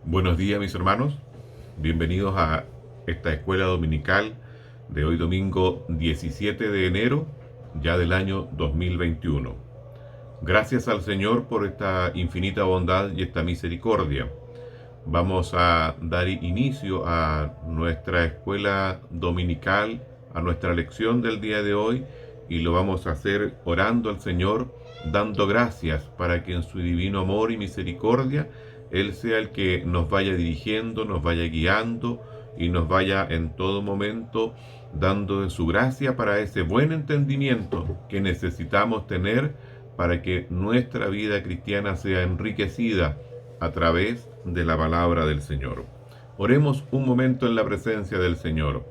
Buenos días, mis hermanos. Bienvenidos a esta escuela dominical de hoy domingo 17 de enero, ya del año 2021. Gracias al Señor por esta infinita bondad y esta misericordia. Vamos a dar inicio a nuestra escuela dominical, a nuestra lección del día de hoy, y lo vamos a hacer orando al Señor, dando gracias para que en su divino amor y misericordia Él sea el que nos vaya dirigiendo, nos vaya guiando y nos vaya en todo momento dando de su gracia para ese buen entendimiento que necesitamos tener para que nuestra vida cristiana sea enriquecida a través de la palabra del Señor. Oremos un momento en la presencia del Señor.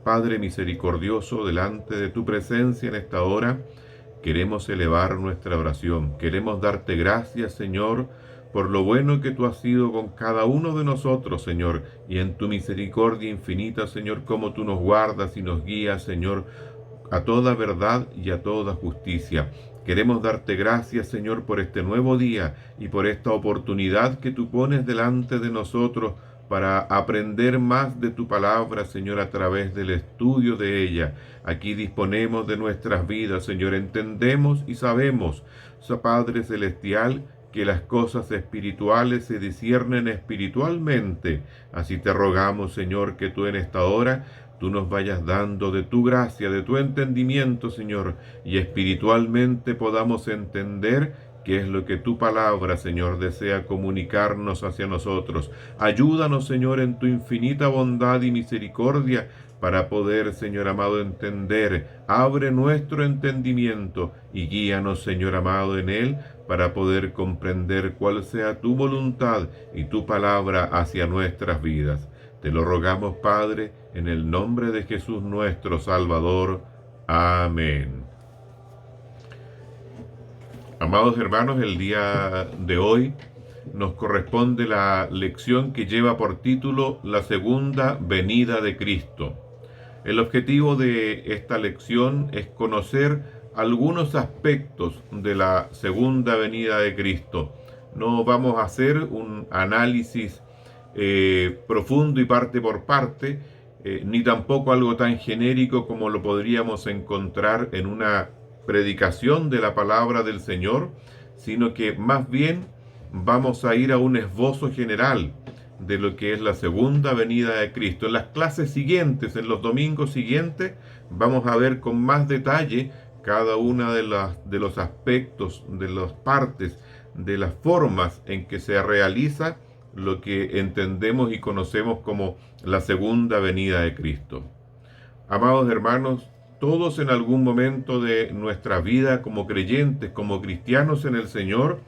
Padre misericordioso, delante de tu presencia en esta hora, queremos elevar nuestra oración. Queremos darte gracias, Señor, por lo bueno que tú has sido con cada uno de nosotros, Señor, y en tu misericordia infinita, Señor, cómo tú nos guardas y nos guías, Señor, a toda verdad y a toda justicia. Queremos darte gracias, Señor, por este nuevo día y por esta oportunidad que tú pones delante de nosotros para aprender más de tu palabra, Señor, a través del estudio de ella. Aquí disponemos de nuestras vidas, Señor. Entendemos y sabemos, Padre Celestial, que las cosas espirituales se disciernen espiritualmente. Así te rogamos, Señor, que tú en esta hora tú nos vayas dando de tu gracia, de tu entendimiento, Señor, y espiritualmente podamos entender qué es lo que tu palabra, Señor, desea comunicarnos hacia nosotros. Ayúdanos, Señor, en tu infinita bondad y misericordia para poder, Señor amado, entender. Abre nuestro entendimiento y guíanos, Señor amado, en él para poder comprender cuál sea tu voluntad y tu palabra hacia nuestras vidas. Te lo rogamos, Padre, en el nombre de Jesús nuestro Salvador. Amén. Amados hermanos, el día de hoy nos corresponde la lección que lleva por título La segunda venida de Cristo. El objetivo de esta lección es conocer algunos aspectos de la segunda venida de Cristo. No vamos a hacer un análisis profundo y parte por parte, ni tampoco algo tan genérico como lo podríamos encontrar en una predicación de la palabra del Señor, sino que más bien vamos a ir a un esbozo general de lo que es la segunda venida de Cristo. En las clases siguientes, en los domingos siguientes, vamos a ver con más detalle cada una de los aspectos, de las partes, de las formas en que se realiza lo que entendemos y conocemos como la segunda venida de Cristo. Amados hermanos, todos en algún momento de nuestra vida como creyentes, como cristianos en el Señor,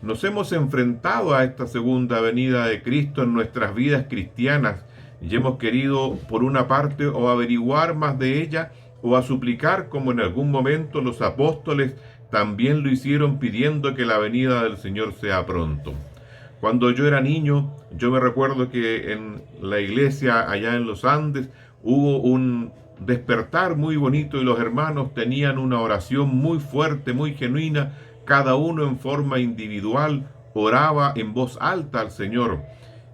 nos hemos enfrentado a esta segunda venida de Cristo en nuestras vidas cristianas y hemos querido, por una parte, o averiguar más de ella o a suplicar, como en algún momento los apóstoles también lo hicieron pidiendo que la venida del Señor sea pronto. Cuando yo era niño, yo me recuerdo que en la iglesia allá en los Andes hubo un despertar muy bonito y los hermanos tenían una oración muy fuerte, muy genuina. Cada uno en forma individual oraba en voz alta al Señor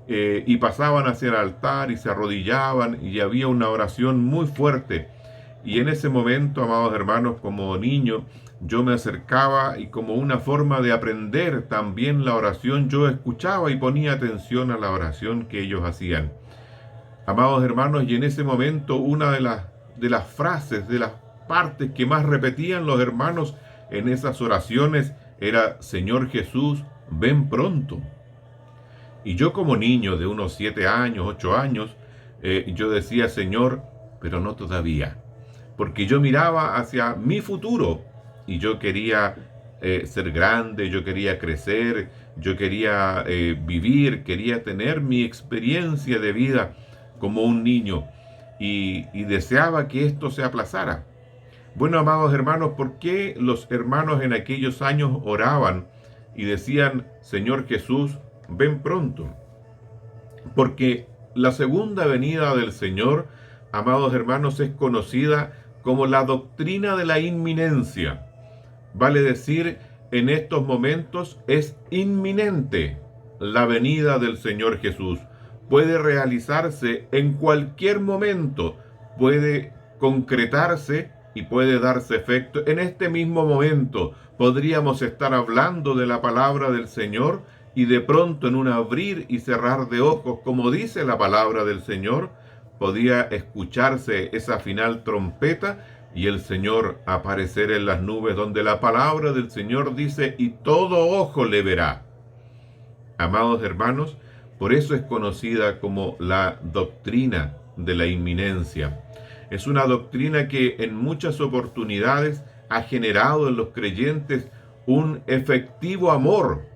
y pasaban hacia el altar y se arrodillaban y había una oración muy fuerte. Y en ese momento, amados hermanos, como niño, yo me acercaba y como una forma de aprender también la oración, yo escuchaba y ponía atención a la oración que ellos hacían. Amados hermanos, y en ese momento una de las frases, de las partes que más repetían los hermanos en esas oraciones era: Señor Jesús, ven pronto. Y yo como niño de unos 7 años, 8 años, yo decía: Señor, pero no todavía. Porque yo miraba hacia mi futuro y yo quería ser grande, yo quería crecer, yo quería vivir, quería tener mi experiencia de vida como un niño y deseaba que esto se aplazara. Bueno, amados hermanos, ¿por qué los hermanos en aquellos años oraban y decían: Señor Jesús, ven pronto? Porque la segunda venida del Señor, amados hermanos, es conocida como la doctrina de la inminencia. Vale decir, en estos momentos es inminente la venida del Señor Jesús. Puede realizarse en cualquier momento, puede concretarse y puede darse efecto. En este mismo momento podríamos estar hablando de la palabra del Señor y de pronto en un abrir y cerrar de ojos, como dice la palabra del Señor, podía escucharse esa final trompeta y el Señor aparecer en las nubes, donde la palabra del Señor dice, y todo ojo le verá. Amados hermanos, por eso es conocida como la doctrina de la inminencia. Es una doctrina que en muchas oportunidades ha generado en los creyentes un efectivo amor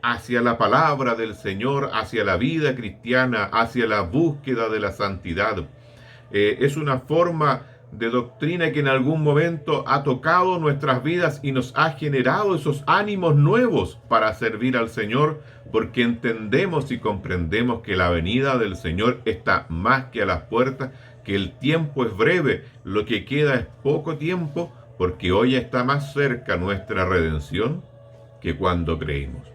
hacia la palabra del Señor, hacia la vida cristiana, hacia la búsqueda de la santidad. Es una forma de doctrina que en algún momento ha tocado nuestras vidas y nos ha generado esos ánimos nuevos para servir al Señor, porque entendemos y comprendemos que la venida del Señor está más que a las puertas, que el tiempo es breve, lo que queda es poco tiempo, porque hoy está más cerca nuestra redención que cuando creímos.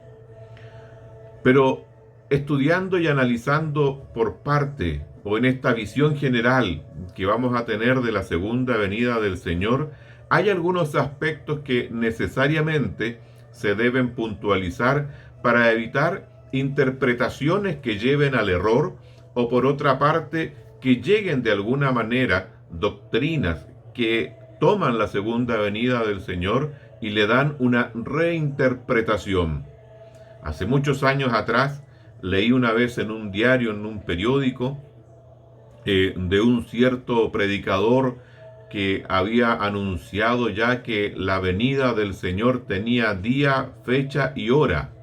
Pero estudiando y analizando por parte, o en esta visión general que vamos a tener de la segunda venida del Señor, hay algunos aspectos que necesariamente se deben puntualizar para evitar interpretaciones que lleven al error, o por otra parte, que lleguen de alguna manera doctrinas que toman la segunda venida del Señor y le dan una reinterpretación. Hace muchos años atrás leí una vez en un diario, en un periódico, de un cierto predicador que había anunciado ya que la venida del Señor tenía día, fecha y hora.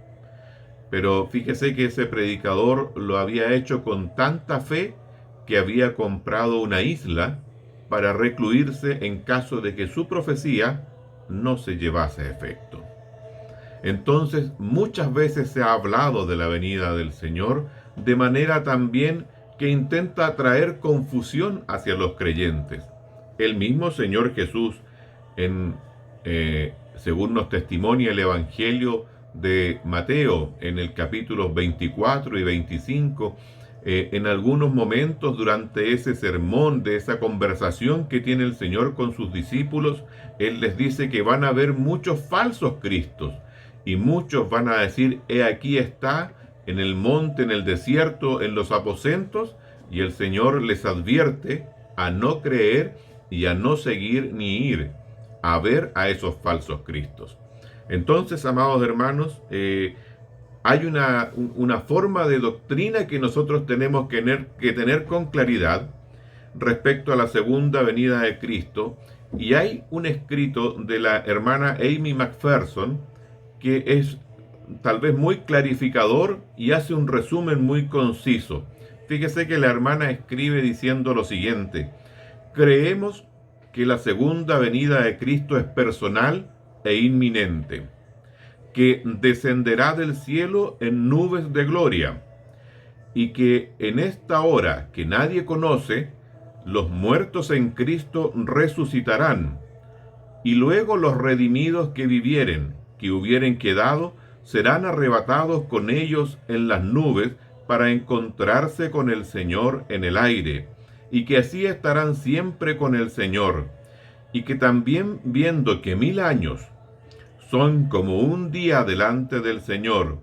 Pero fíjese que ese predicador lo había hecho con tanta fe que había comprado una isla para recluirse en caso de que su profecía no se llevase a efecto. Entonces, muchas veces se ha hablado de la venida del Señor de manera también que intenta traer confusión hacia los creyentes. El mismo Señor Jesús, según nos testimonia el Evangelio de Mateo, en el capítulo 24 y 25, en algunos momentos durante ese sermón, de esa conversación que tiene el Señor con sus discípulos, Él les dice que van a haber muchos falsos cristos, y muchos van a decir, he aquí está, en el monte, en el desierto, en los aposentos, y el Señor les advierte a no creer y a no seguir ni ir a ver a esos falsos cristos. Entonces, amados hermanos, hay una forma de doctrina que nosotros tenemos que tener con claridad respecto a la segunda venida de Cristo, y hay un escrito de la hermana Amy McPherson que es tal vez muy clarificador y hace un resumen muy conciso. Fíjese que la hermana escribe diciendo lo siguiente: creemos que la segunda venida de Cristo es personal e inminente, que descenderá del cielo en nubes de gloria, y que en esta hora que nadie conoce, los muertos en Cristo resucitarán, y luego los redimidos que vivieren, que hubieren quedado, serán arrebatados con ellos en las nubes para encontrarse con el Señor en el aire, y que así estarán siempre con el Señor, y que también, viendo que 1000 años son como un día delante del Señor,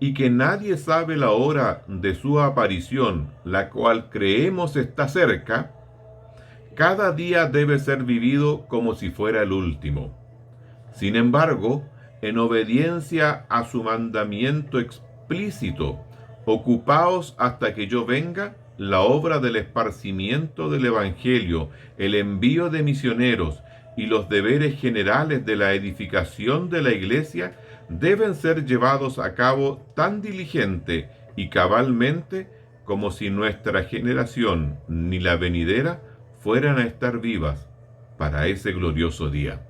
y que nadie sabe la hora de su aparición, la cual creemos está cerca, cada día debe ser vivido como si fuera el último. Sin embargo, en obediencia a su mandamiento explícito, ocupaos hasta que yo venga, la obra del esparcimiento del Evangelio, el envío de misioneros y los deberes generales de la edificación de la Iglesia deben ser llevados a cabo tan diligente y cabalmente como si nuestra generación ni la venidera fueran a estar vivas para ese glorioso día.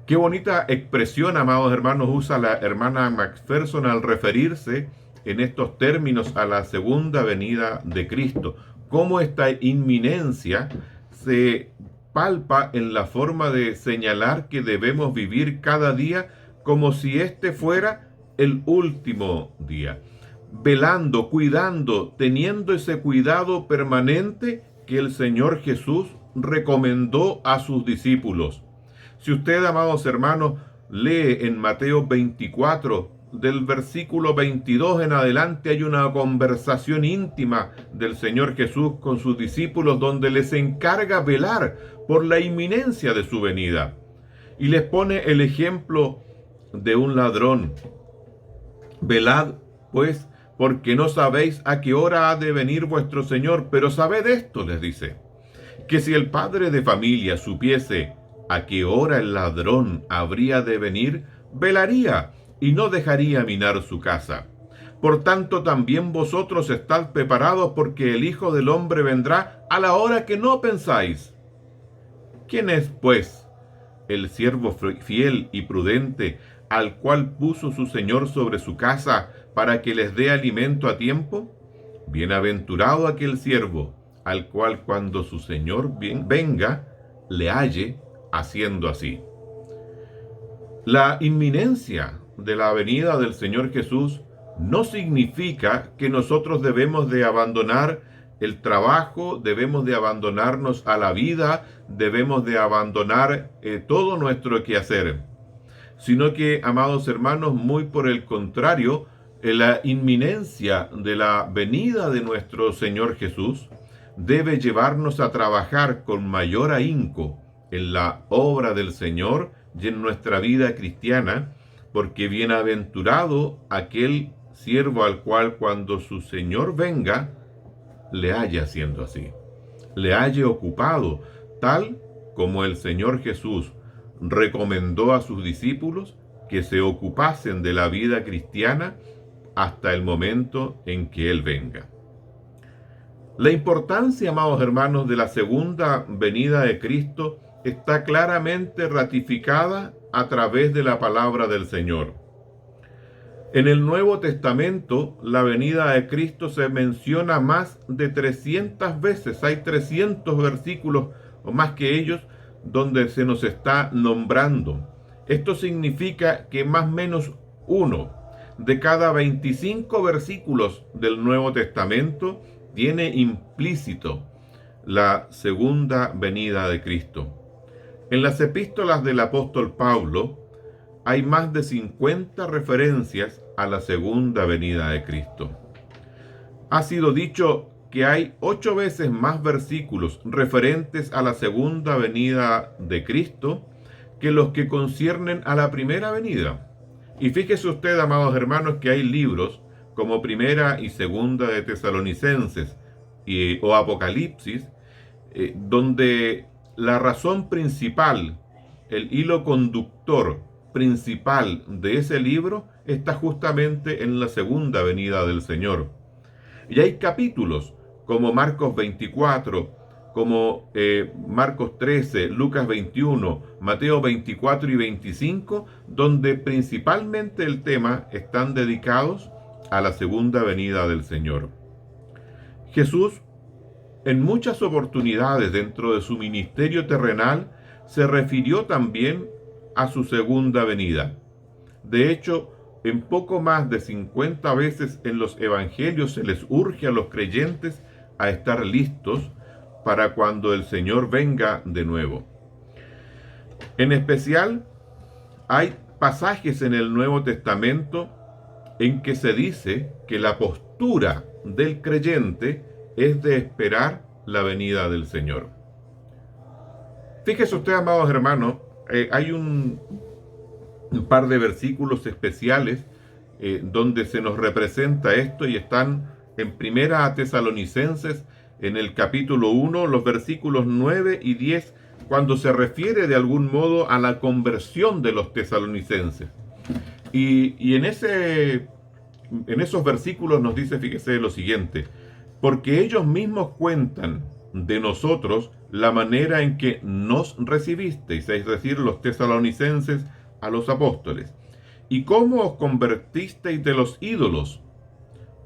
Qué bonita expresión, amados hermanos, usa la hermana McPherson al referirse en estos términos a la segunda venida de Cristo. Cómo esta inminencia se palpa en la forma de señalar que debemos vivir cada día como si éste fuera el último día, velando, cuidando, teniendo ese cuidado permanente que el Señor Jesús recomendó a sus discípulos. Si usted, amados hermanos, lee en Mateo 24, del versículo 22 en adelante, hay una conversación íntima del Señor Jesús con sus discípulos donde les encarga velar por la inminencia de su venida. Y les pone el ejemplo de un ladrón. Velad, pues, porque no sabéis a qué hora ha de venir vuestro Señor, pero sabed esto, les dice, que si el padre de familia supiese a qué hora el ladrón habría de venir, velaría y no dejaría minar su casa. Por tanto, también vosotros estad preparados, porque el Hijo del Hombre vendrá a la hora que no pensáis. ¿Quién es, pues, el siervo fiel y prudente, al cual puso su Señor sobre su casa para que les dé alimento a tiempo? Bienaventurado aquel siervo, al cual cuando su Señor venga, le halle haciendo así. La inminencia de la venida del Señor Jesús no significa que nosotros debemos de abandonar el trabajo, debemos de abandonarnos a la vida, debemos de abandonar todo nuestro quehacer, sino que, amados hermanos, muy por el contrario, la inminencia de la venida de nuestro Señor Jesús debe llevarnos a trabajar con mayor ahínco en la obra del Señor y en nuestra vida cristiana, porque bienaventurado aquel siervo al cual cuando su Señor venga, le halle haciendo así, le halle ocupado, tal como el Señor Jesús recomendó a sus discípulos que se ocupasen de la vida cristiana hasta el momento en que Él venga. La importancia, amados hermanos, de la segunda venida de Cristo está claramente ratificada a través de la palabra del Señor. En el Nuevo Testamento, la venida de Cristo se menciona más de 300 veces. Hay 300 versículos o más que ellos donde se nos está nombrando. Esto significa que más o menos uno de cada 25 versículos del Nuevo Testamento tiene implícito la segunda venida de Cristo. En las epístolas del apóstol Pablo hay más de 50 referencias a la segunda venida de Cristo. Ha sido dicho que hay 8 veces más versículos referentes a la segunda venida de Cristo que los que conciernen a la primera venida. Y fíjese usted, amados hermanos, que hay libros como Primera y Segunda de Tesalonicenses o Apocalipsis, donde la razón principal, el hilo conductor principal de ese libro está justamente en la segunda venida del Señor. Y hay capítulos como Marcos 24, como Marcos 13, Lucas 21, Mateo 24 y 25, donde principalmente el tema están dedicados a la segunda venida del Señor. Jesús, en muchas oportunidades dentro de su ministerio terrenal, se refirió también a su segunda venida. De hecho, en poco más de 50 veces en los evangelios se les urge a los creyentes a estar listos para cuando el Señor venga de nuevo. En especial, hay pasajes en el Nuevo Testamento en que se dice que la postura del creyente es de esperar la venida del Señor. Fíjese usted, amados hermanos, hay un par de versículos especiales donde se nos representa esto, y están en Primera Tesalonicenses, en el capítulo 1, los versículos 9 y 10, cuando se refiere de algún modo a la conversión de los tesalonicenses. Y en esos versículos nos dice, fíjese lo siguiente: porque ellos mismos cuentan de nosotros la manera en que nos recibisteis, es decir, los tesalonicenses a los apóstoles, y cómo os convertisteis de los ídolos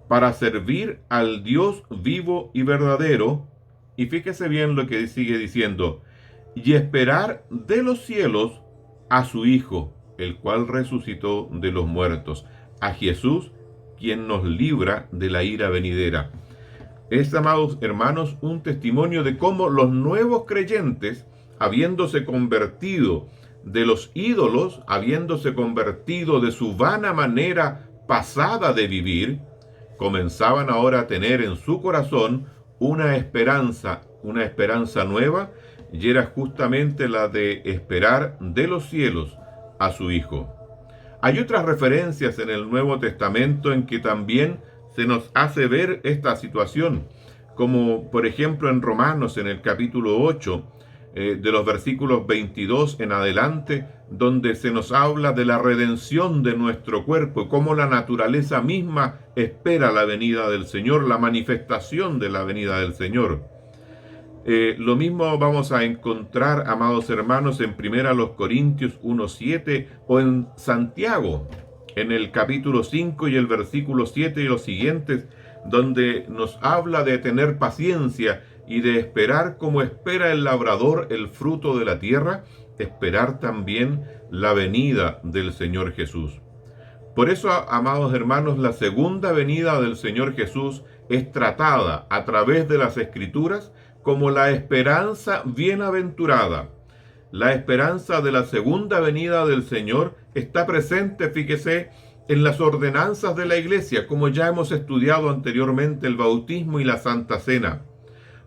para servir al Dios vivo y verdadero. Y fíjese bien lo que sigue diciendo: y esperar de los cielos a su Hijo, el cual resucitó de los muertos, a Jesús, quien nos libra de la ira venidera. Es, amados hermanos, un testimonio de cómo los nuevos creyentes, habiéndose convertido de los ídolos, habiéndose convertido de su vana manera pasada de vivir, comenzaban ahora a tener en su corazón una esperanza nueva, y era justamente la de esperar de los cielos a su Hijo. Hay otras referencias en el Nuevo Testamento en que también se nos hace ver esta situación, como por ejemplo en Romanos, en el capítulo 8, de los versículos 22 en adelante, donde se nos habla de la redención de nuestro cuerpo y cómo la naturaleza misma espera la venida del Señor, la manifestación de la venida del Señor. Lo mismo vamos a encontrar, amados hermanos, en 1 Corintios 1:7 o en Santiago, en el capítulo 5 y el versículo 7 y los siguientes, donde nos habla de tener paciencia y de esperar como espera el labrador el fruto de la tierra, esperar también la venida del Señor Jesús. Por eso, amados hermanos, la segunda venida del Señor Jesús es tratada a través de las Escrituras como la esperanza bienaventurada. La esperanza de la segunda venida del Señor está presente, fíjese, en las ordenanzas de la Iglesia, como ya hemos estudiado anteriormente el bautismo y la Santa Cena.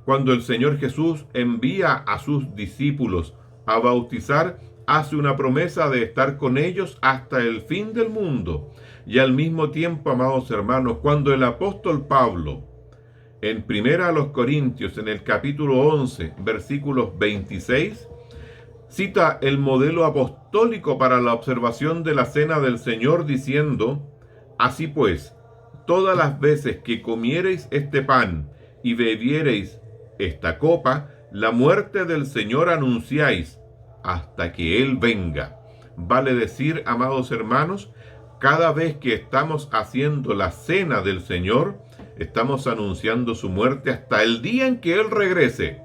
Cuando el Señor Jesús envía a sus discípulos a bautizar, hace una promesa de estar con ellos hasta el fin del mundo. Y al mismo tiempo, amados hermanos, cuando el apóstol Pablo, en 1 Corintios, en el capítulo 11, versículos 26, cita el modelo apostólico para la observación de la cena del Señor, diciendo: así pues, todas las veces que comiereis este pan y bebiereis esta copa, la muerte del Señor anunciáis hasta que Él venga. Vale decir, amados hermanos, cada vez que estamos haciendo la cena del Señor, estamos anunciando su muerte hasta el día en que Él regrese.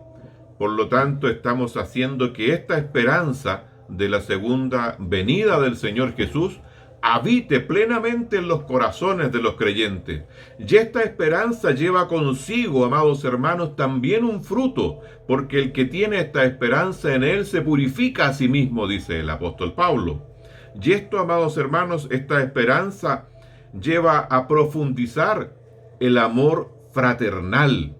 Por lo tanto, estamos haciendo que esta esperanza de la segunda venida del Señor Jesús habite plenamente en los corazones de los creyentes. Y esta esperanza lleva consigo, amados hermanos, también un fruto, porque el que tiene esta esperanza en él se purifica a sí mismo, dice el apóstol Pablo. Y esto, amados hermanos, esta esperanza lleva a profundizar el amor fraternal.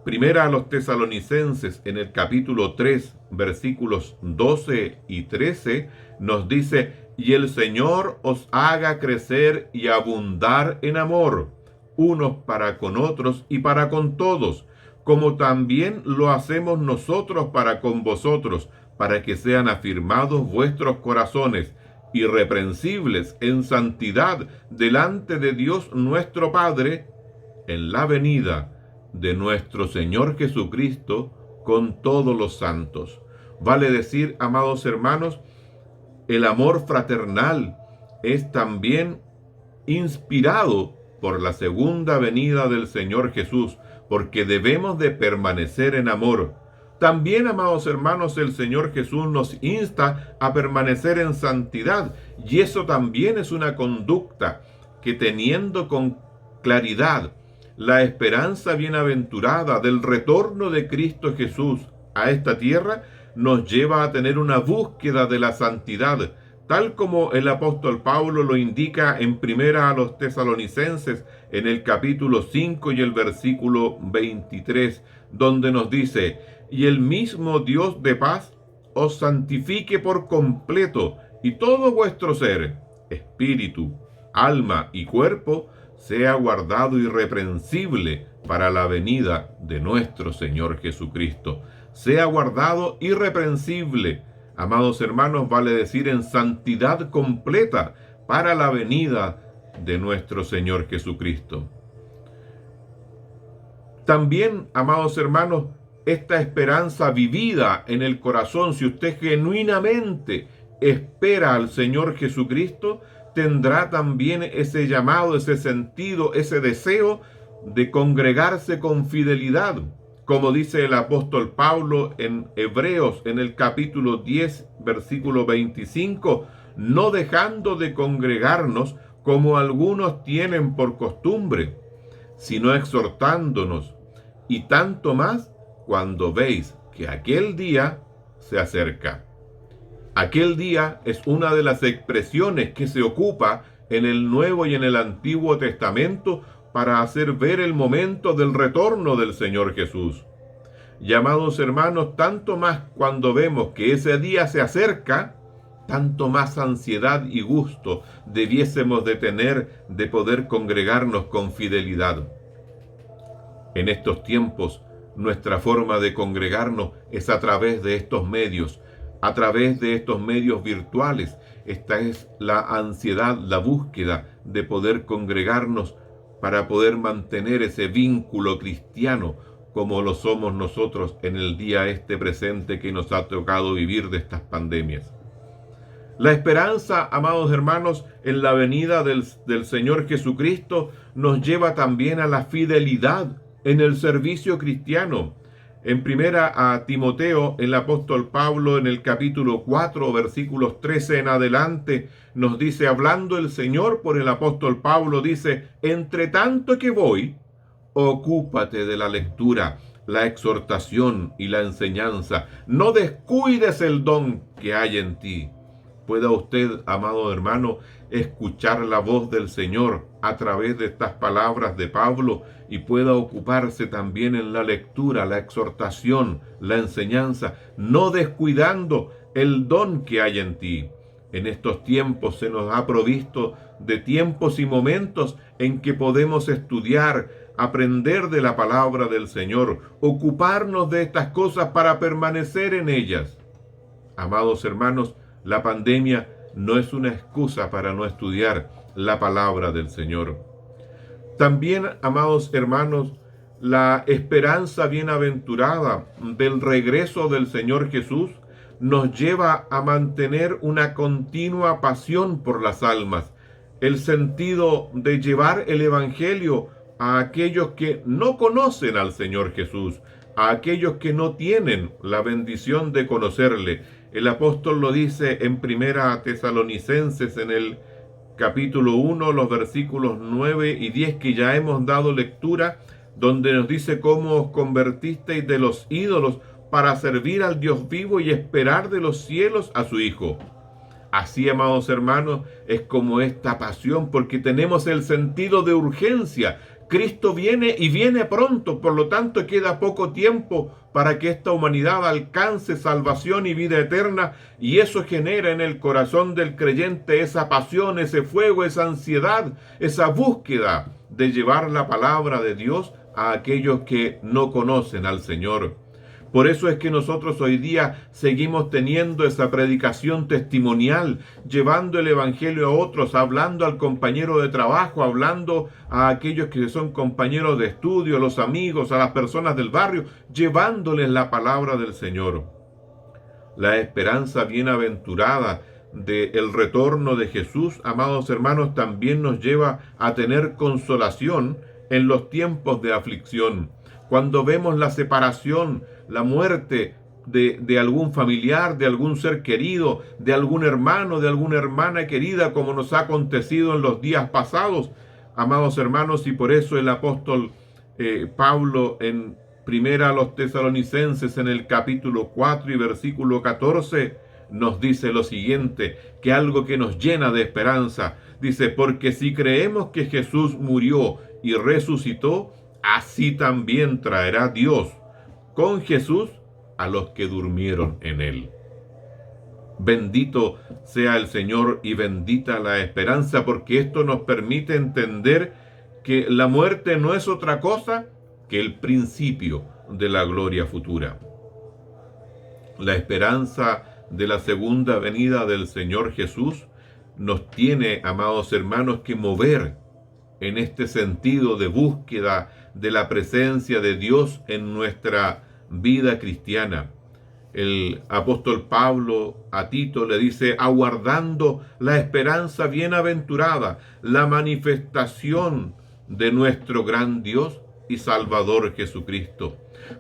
Primera a los Tesalonicenses, en el capítulo 3, versículos 12 y 13, nos dice: y el Señor os haga crecer y abundar en amor, unos para con otros y para con todos, como también lo hacemos nosotros para con vosotros, para que sean afirmados vuestros corazones, irreprensibles en santidad delante de Dios nuestro Padre, en la venida de nuestro Señor Jesucristo con todos los santos. Vale decir, amados hermanos, el amor fraternal es también inspirado por la segunda venida del Señor Jesús, porque debemos de permanecer en amor. También, amados hermanos, el Señor Jesús nos insta a permanecer en santidad, y eso también es una conducta que, teniendo con claridad la esperanza bienaventurada del retorno de Cristo Jesús a esta tierra, nos lleva a tener una búsqueda de la santidad, tal como el apóstol Pablo lo indica en 1 a los Tesalonicenses, en el capítulo 5 y el versículo 23, donde nos dice: y el mismo Dios de paz os santifique por completo, y todo vuestro ser, espíritu, alma y cuerpo, sea guardado irreprensible para la venida de nuestro Señor Jesucristo. Sea guardado irreprensible, amados hermanos, vale decir en santidad completa para la venida de nuestro Señor Jesucristo. También, amados hermanos, esta esperanza vivida en el corazón, si usted genuinamente espera al Señor Jesucristo, tendrá también ese llamado, ese sentido, ese deseo de congregarse con fidelidad. Como dice el apóstol Pablo en Hebreos, en el capítulo 10, versículo 25, no dejando de congregarnos, como algunos tienen por costumbre, sino exhortándonos, y tanto más cuando veis que aquel día se acerca. Aquel día es una de las expresiones que se ocupa en el Nuevo y en el Antiguo Testamento para hacer ver el momento del retorno del Señor Jesús. Y amados hermanos, tanto más cuando vemos que ese día se acerca, tanto más ansiedad y gusto debiésemos de tener de poder congregarnos con fidelidad. En estos tiempos, nuestra forma de congregarnos es a través de estos medios, a través de estos medios virtuales. Esta es la ansiedad, la búsqueda de poder congregarnos para poder mantener ese vínculo cristiano como lo somos nosotros en el día este presente que nos ha tocado vivir de estas pandemias. La esperanza, amados hermanos, en la venida del Señor Jesucristo nos lleva también a la fidelidad en el servicio cristiano. En primera a Timoteo, el apóstol Pablo en el capítulo 4, versículos 13 en adelante, nos dice, hablando el Señor por el apóstol Pablo, dice, entre tanto que voy, ocúpate de la lectura, la exhortación y la enseñanza. No descuides el don que hay en ti. Pueda usted, amado hermano, escuchar la voz del Señor a través de estas palabras de Pablo y pueda ocuparse también en la lectura, la exhortación, la enseñanza, no descuidando el don que hay en ti. En estos tiempos se nos ha provisto de tiempos y momentos en que podemos estudiar, aprender de la palabra del Señor, ocuparnos de estas cosas para permanecer en ellas. Amados hermanos, la pandemia no es una excusa para no estudiar la palabra del Señor. También, amados hermanos, la esperanza bienaventurada del regreso del Señor Jesús nos lleva a mantener una continua pasión por las almas, el sentido de llevar el Evangelio a aquellos que no conocen al Señor Jesús, a aquellos que no tienen la bendición de conocerle. El apóstol lo dice en primera Tesalonicenses en el capítulo 1, los versículos 9 y 10 que ya hemos dado lectura, donde nos dice cómo os convertisteis de los ídolos para servir al Dios vivo y esperar de los cielos a su Hijo. Así, amados hermanos, es como esta pasión, porque tenemos el sentido de urgencia. Cristo viene y viene pronto, por lo tanto queda poco tiempo para que esta humanidad alcance salvación y vida eterna, y eso genera en el corazón del creyente esa pasión, ese fuego, esa ansiedad, esa búsqueda de llevar la palabra de Dios a aquellos que no conocen al Señor. Por eso es que nosotros hoy día seguimos teniendo esa predicación testimonial, llevando el Evangelio a otros, hablando al compañero de trabajo, hablando a aquellos que son compañeros de estudio, a los amigos, a las personas del barrio, llevándoles la palabra del Señor. La esperanza bienaventurada del retorno de Jesús, amados hermanos, también nos lleva a tener consolación en los tiempos de aflicción. Cuando vemos la separación, la muerte de algún familiar, de algún ser querido, de algún hermano, de alguna hermana querida, como nos ha acontecido en los días pasados, amados hermanos, y por eso el apóstol Pablo en primera a los Tesalonicenses en el capítulo 4 y versículo 14 nos dice lo siguiente, que algo que nos llena de esperanza. Dice, porque si creemos que Jesús murió y resucitó, así también traerá Dios con Jesús a los que durmieron en él. Bendito sea el Señor y bendita la esperanza, porque esto nos permite entender que la muerte no es otra cosa que el principio de la gloria futura. La esperanza de la segunda venida del Señor Jesús nos tiene, amados hermanos, que mover en este sentido de búsqueda de la presencia de Dios en nuestra vida cristiana. El apóstol Pablo a Tito le dice, aguardando la esperanza bienaventurada, la manifestación de nuestro gran Dios y Salvador Jesucristo.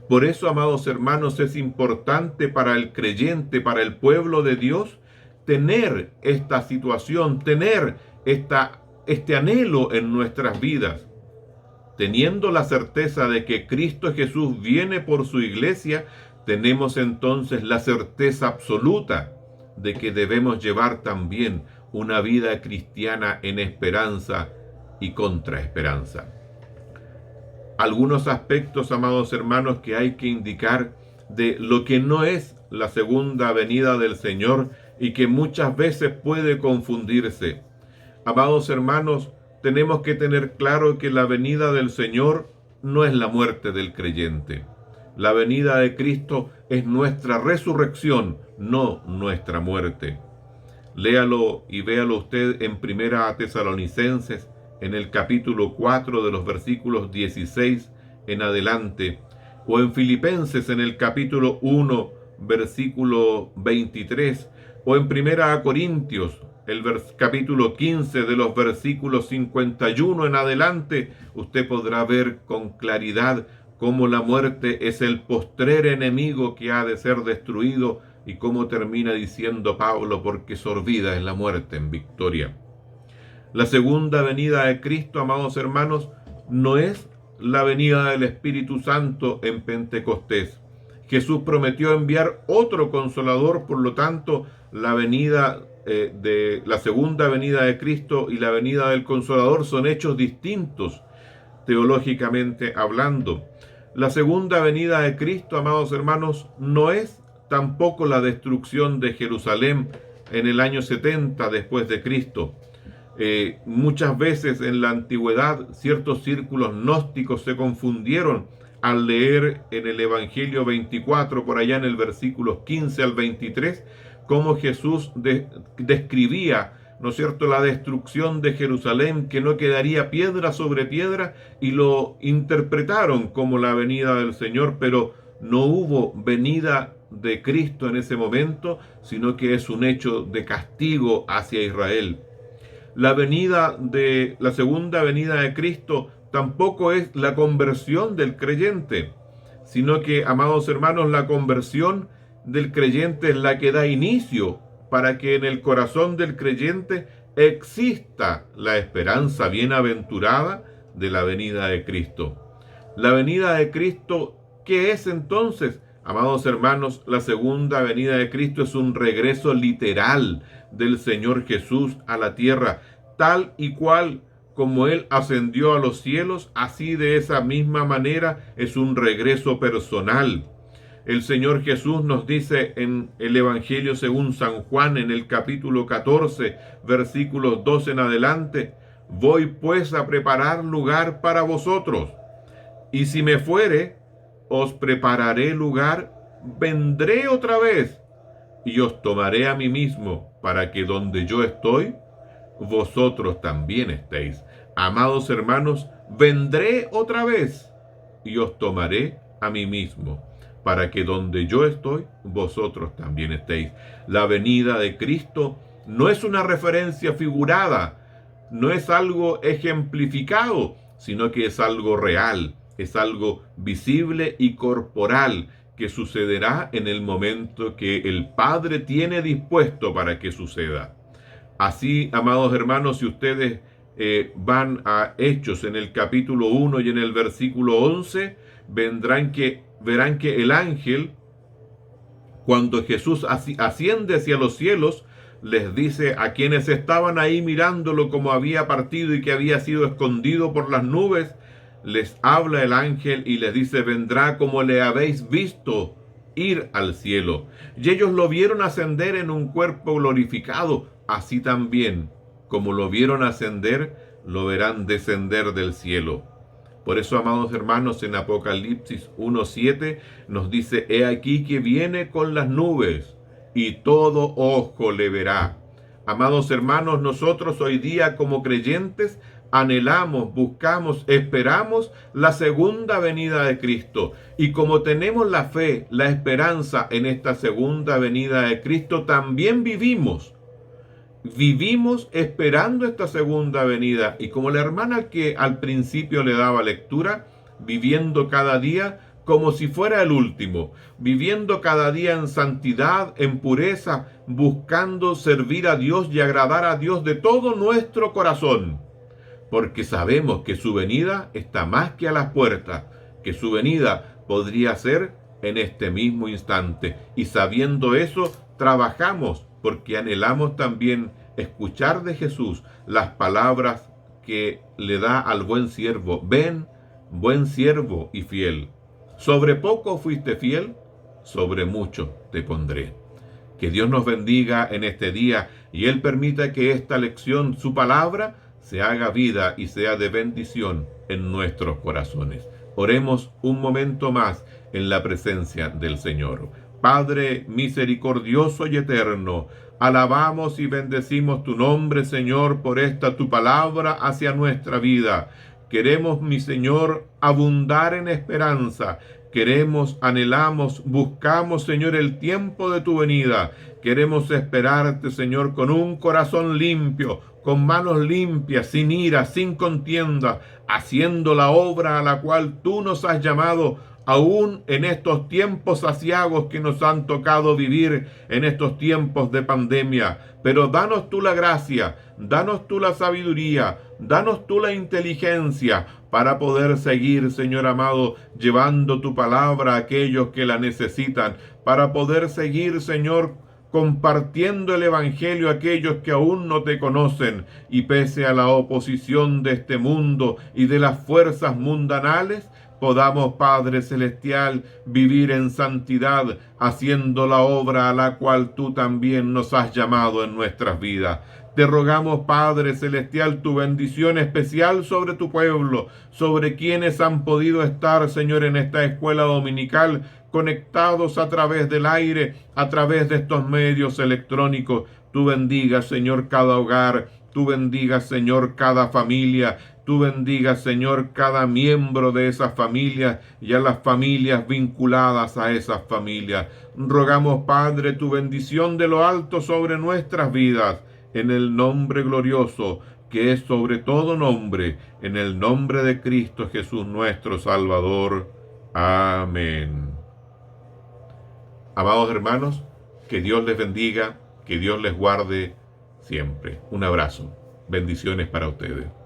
Por eso, amados hermanos, es importante para el creyente, para el pueblo de Dios, tener esta situación, tener este anhelo en nuestras vidas, teniendo la certeza de que Cristo Jesús viene por su iglesia, tenemos entonces la certeza absoluta de que debemos llevar también una vida cristiana en esperanza y contra esperanza. Algunos aspectos, amados hermanos, que hay que indicar de lo que no es la segunda venida del Señor y que muchas veces puede confundirse. Amados hermanos, tenemos que tener claro que la venida del Señor no es la muerte del creyente. La venida de Cristo es nuestra resurrección, no nuestra muerte. Léalo y véalo usted en Primera Tesalonicenses, en el capítulo 4 de los versículos 16 en adelante, o en Filipenses en el capítulo 1, versículo 23, o en Primera Corintios, el capítulo 15 de los versículos 51 en adelante, usted podrá ver con claridad cómo la muerte es el postrer enemigo que ha de ser destruido y cómo termina diciendo Pablo, porque sorbida es la muerte en victoria. La segunda venida de Cristo, amados hermanos, no es la venida del Espíritu Santo en Pentecostés. Jesús prometió enviar otro consolador, por lo tanto, la segunda venida de Cristo y la venida del Consolador son hechos distintos, teológicamente hablando. La segunda venida de Cristo, amados hermanos, no es tampoco la destrucción de Jerusalén en el año 70 después de Cristo. Muchas veces en la antigüedad ciertos círculos gnósticos se confundieron al leer en el Evangelio 24, por allá en el versículos 15 al 23, cómo Jesús describía, ¿no es cierto?, la destrucción de Jerusalén, que no quedaría piedra sobre piedra, y lo interpretaron como la venida del Señor, pero no hubo venida de Cristo en ese momento, sino que es un hecho de castigo hacia Israel. La segunda venida de Cristo tampoco es la conversión del creyente, sino que, amados hermanos, la conversión del creyente es la que da inicio para que en el corazón del creyente exista la esperanza bienaventurada de la venida de Cristo. La venida de Cristo, ¿qué es entonces? Amados hermanos, la segunda venida de Cristo es un regreso literal del Señor Jesús a la tierra, tal y cual como Él ascendió a los cielos, así de esa misma manera es un regreso personal. El Señor Jesús nos dice en el Evangelio según San Juan, en el capítulo 14, versículos 12 en adelante: voy pues a preparar lugar para vosotros, y si me fuere, os prepararé lugar, vendré otra vez, y os tomaré a mí mismo, para que donde yo estoy, vosotros también estéis. Amados hermanos, vendré otra vez, y os tomaré a mí mismo, para que donde yo estoy, vosotros también estéis. La venida de Cristo no es una referencia figurada, no es algo ejemplificado, sino que es algo real, es algo visible y corporal, que sucederá en el momento que el Padre tiene dispuesto para que suceda. Así, amados hermanos, si ustedes van a Hechos en el capítulo 1 y en el versículo 11, verán que el ángel, cuando Jesús asciende hacia los cielos, les dice a quienes estaban ahí mirándolo como había partido y que había sido escondido por las nubes, les habla el ángel y les dice: vendrá como le habéis visto ir al cielo. Y ellos lo vieron ascender en un cuerpo glorificado, así también como lo vieron ascender, lo verán descender del cielo. Por eso, amados hermanos, en Apocalipsis 1:7 nos dice: he aquí que viene con las nubes, y todo ojo le verá. Amados hermanos, nosotros hoy día como creyentes anhelamos, buscamos, esperamos la segunda venida de Cristo. Y como tenemos la fe, la esperanza en esta segunda venida de Cristo, también vivimos esperando esta segunda venida. Y como la hermana que al principio le daba lectura, viviendo cada día como si fuera el último, viviendo cada día en santidad, en pureza, buscando servir a Dios y agradar a Dios de todo nuestro corazón. porque sabemos que su venida está más que a las puertas, que su venida podría ser en este mismo instante. Y sabiendo eso, trabajamos porque anhelamos también escuchar de Jesús las palabras que le da al buen siervo. Ven, buen siervo y fiel. Sobre poco fuiste fiel, sobre mucho te pondré. Que Dios nos bendiga en este día y Él permita que esta lección, su palabra, se haga vida y sea de bendición en nuestros corazones. Oremos un momento más en la presencia del Señor. Padre misericordioso y eterno, alabamos y bendecimos tu nombre, Señor, por esta tu palabra hacia nuestra vida. Queremos, mi Señor, abundar en esperanza. Queremos, anhelamos, buscamos, Señor, el tiempo de tu venida. Queremos esperarte, Señor, con un corazón limpio, con manos limpias, sin ira, sin contienda, haciendo la obra a la cual tú nos has llamado, aún en estos tiempos aciagos que nos han tocado vivir, en estos tiempos de pandemia. Pero danos tú la gracia, danos tú la sabiduría, danos tú la inteligencia para poder seguir, Señor amado, llevando tu palabra a aquellos que la necesitan, para poder seguir, Señor, compartiendo el Evangelio a aquellos que aún no te conocen, y pese a la oposición de este mundo y de las fuerzas mundanales, podamos, Padre Celestial, vivir en santidad, haciendo la obra a la cual tú también nos has llamado en nuestras vidas. Te rogamos, Padre Celestial, tu bendición especial sobre tu pueblo, sobre quienes han podido estar, Señor, en esta escuela dominical, conectados a través del aire, a través de estos medios electrónicos. Tú bendigas, Señor, cada hogar. Tú bendigas, Señor, cada familia. Tú bendigas, Señor, cada miembro de esas familias y a las familias vinculadas a esas familias. Rogamos, Padre, tu bendición de lo alto sobre nuestras vidas, en el nombre glorioso que es sobre todo nombre, en el nombre de Cristo Jesús nuestro Salvador. Amén. Amados hermanos, que Dios les bendiga, que Dios les guarde siempre. Un abrazo. Bendiciones para ustedes.